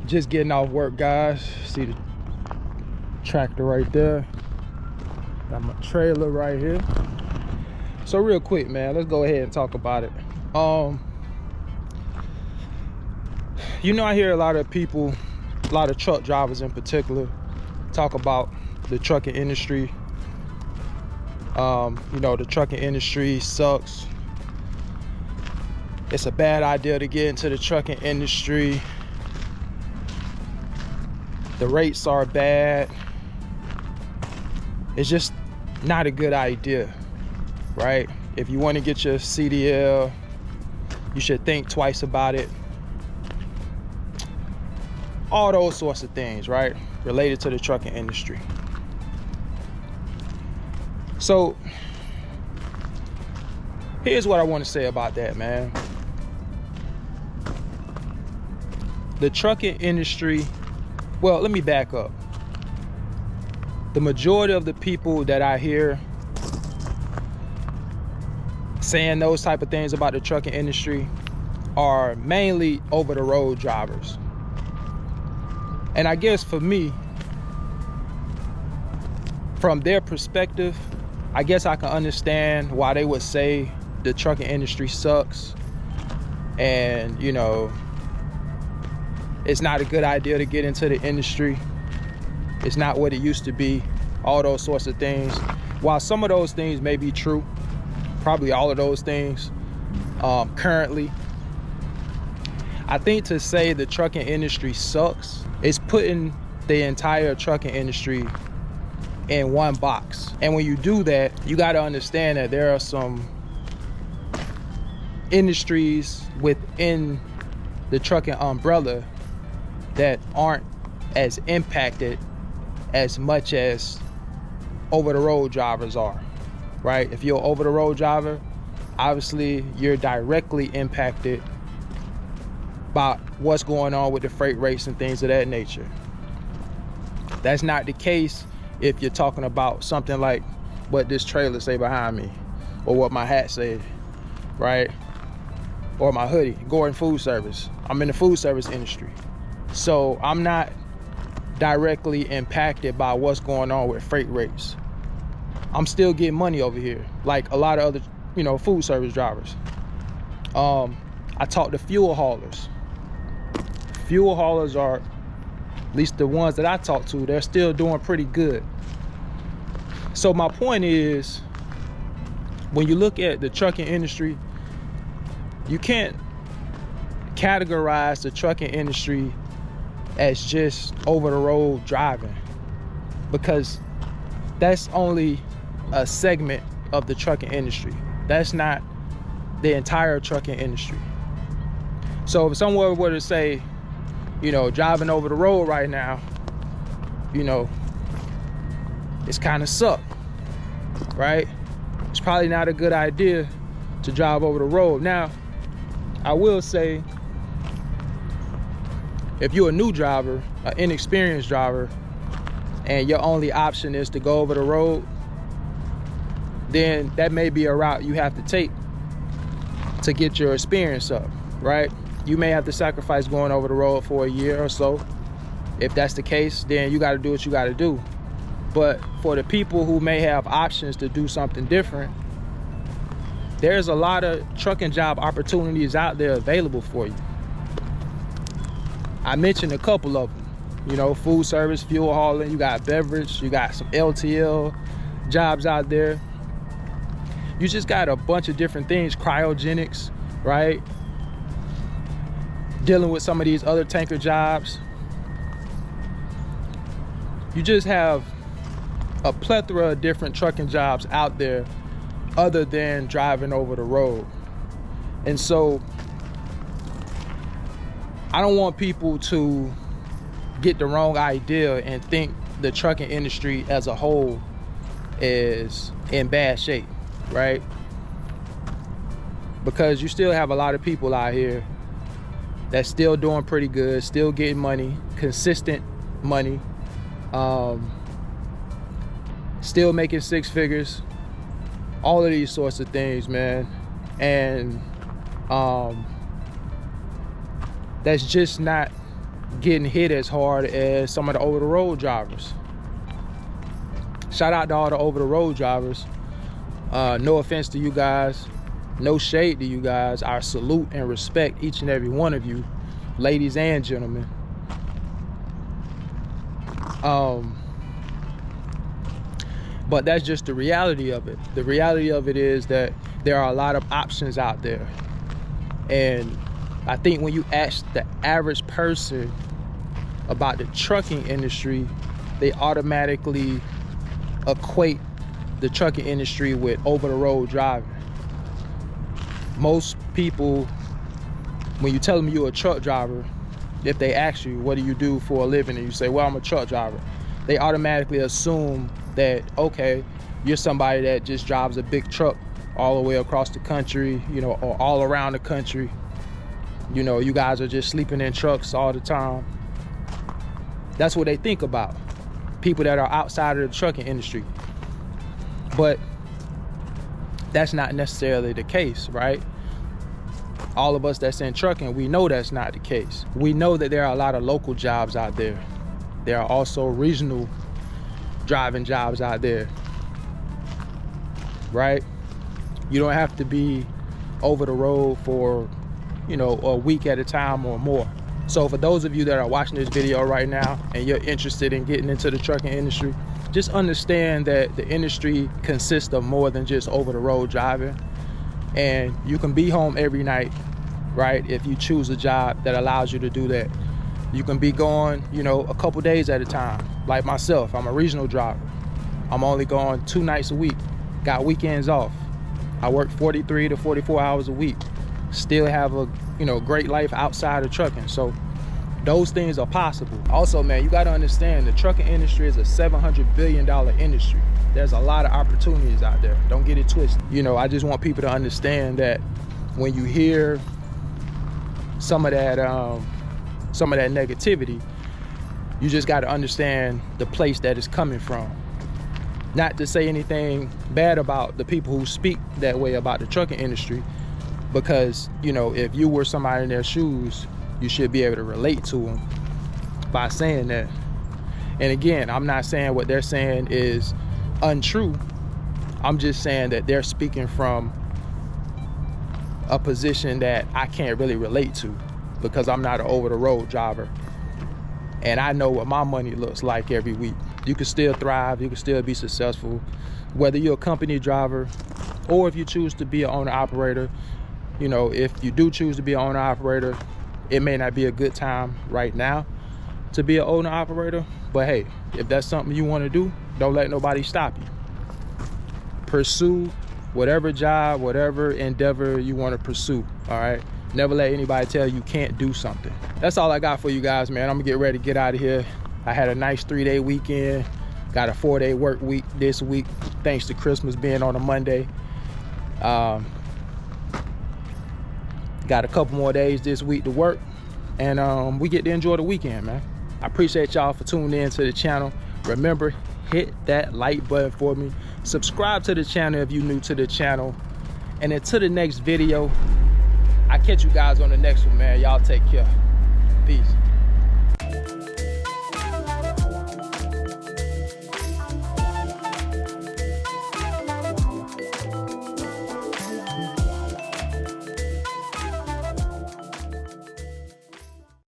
Just getting off work, guys. See the tractor right there. Got my trailer right here. So real quick, man, let's go ahead and talk about it. You know, I hear a lot of people, a lot of truck drivers in particular, talk about the trucking industry. You know, the trucking industry sucks. It's a bad idea to get into the trucking industry. The rates are bad. It's just not a good idea, right? If you want to get your CDL, you should think twice about it. All those sorts of things, right? Related to the trucking industry. So here's what I want to say about that, man. The trucking industry, well, let me back up. The majority of the people that I hear saying those type of things about the trucking industry are mainly over-the-road drivers. And I guess for me, from their perspective, I guess I can understand why they would say the trucking industry sucks and, you know, it's not a good idea to get into the industry. It's not what it used to be, all those sorts of things. While some of those things may be true, probably all of those things currently, I think to say the trucking industry sucks is putting the entire trucking industry in one box. And when you do that, you got to understand that there are some industries within the trucking umbrella that aren't as impacted as much as over-the-road drivers are, right? If you're an over-the-road driver, obviously you're directly impacted by what's going on with the freight rates and things of that nature. That's not the case if you're talking about something like what this trailer say behind me, or what my hat say, right? Or my hoodie, Gordon Food Service. I'm in the food service industry. So I'm not directly impacted by what's going on with freight rates. I'm still getting money over here, like a lot of other, you know, food service drivers. I talk to fuel haulers. Fuel haulers are, at least the ones that I talk to, they're still doing pretty good. So my point is, when you look at the trucking industry, you can't categorize the trucking industry as just over-the-road driving, because that's only a segment of the trucking industry. That's not the entire trucking industry. So if someone were to say, you know, driving over the road right now, you know, it's kind of suck, right? It's probably not a good idea to drive over the road. Now, I will say, if you're a new driver, an inexperienced driver, and your only option is to go over the road, then that may be a route you have to take to get your experience up, right? You may have to sacrifice going over the road for a year or so. If that's the case, then you got to do what you got to do. But for the people who may have options to do something different, there's a lot of trucking job opportunities out there available for you. I mentioned a couple of them, you know, food service, fuel hauling, you got beverage, you got some LTL jobs out there. You just got a bunch of different things, cryogenics, right? Dealing with some of these other tanker jobs. You just have a plethora of different trucking jobs out there other than driving over the road. And so I don't want people to get the wrong idea and think the trucking industry as a whole is in bad shape, right? Because you still have a lot of people out here that's still doing pretty good, still getting money, consistent money, still making six figures, all of these sorts of things, man. And that's just not getting hit as hard as some of the over-the-road drivers. Shout out to all the over-the-road drivers. No offense to you guys, no shade to you guys. I salute and respect each and every one of you, ladies and gentlemen. But that's just the reality of it. The reality of it is that there are a lot of options out there. And I think when you ask the average person about the trucking industry, they automatically equate the trucking industry with over-the-road driving. Most people, when you tell them you're a truck driver, if they ask you, what do you do for a living? And you say, well, I'm a truck driver. They automatically assume that, okay, you're somebody that just drives a big truck all the way across the country, you know, or all around the country. You know, you guys are just sleeping in trucks all the time. That's what they think about people that are outside of the trucking industry. But that's not necessarily the case, right? All of us that's in trucking, we know that's not the case. We know that there are a lot of local jobs out there. There are also regional driving jobs out there, right? You don't have to be over the road for, you know, a week at a time or more. So for those of you that are watching this video right now and you're interested in getting into the trucking industry, just understand that the industry consists of more than just over the road driving. And you can be home every night, right? If you choose a job that allows you to do that. You can be going, you know, a couple days at a time. Like myself, I'm a regional driver. I'm only going 2 nights a week. Got weekends off. I work 43 to 44 hours a week. Still have a, you know, great life outside of trucking. So those things are possible. Also, man, you got to understand the trucking industry is a $700 billion industry. There's a lot of opportunities out there. Don't get it twisted. You know, I just want people to understand that when you hear some of that negativity, you just got to understand the place that it's coming from. Not to say anything bad about the people who speak that way about the trucking industry, because, you know, if you were somebody in their shoes, you should be able to relate to them by saying that. And again, I'm not saying what they're saying is untrue. I'm just saying that they're speaking from a position that I can't really relate to, because I'm not an over-the-road driver. And I know what my money looks like every week. You can still thrive, you can still be successful, whether you're a company driver or if you choose to be an owner-operator. You know, if you do choose to be an owner-operator, it may not be a good time right now to be an owner-operator, but hey, if that's something you want to do, don't let nobody stop you. Pursue whatever job, whatever endeavor you want to pursue, all right? Never let anybody tell you can't do something. That's all I got for you guys, man. I'm gonna get ready to get out of here. I had a nice 3-day weekend. Got a 4-day work week this week, thanks to Christmas being on a Monday. Got a couple more days this week to work, and we get to enjoy the weekend, man. I appreciate y'all for tuning in to the channel. Remember, hit that like button for me. Subscribe to the channel if you're new to the channel. And until the next video, I catch you guys on the next one, man. Y'all take care. Peace.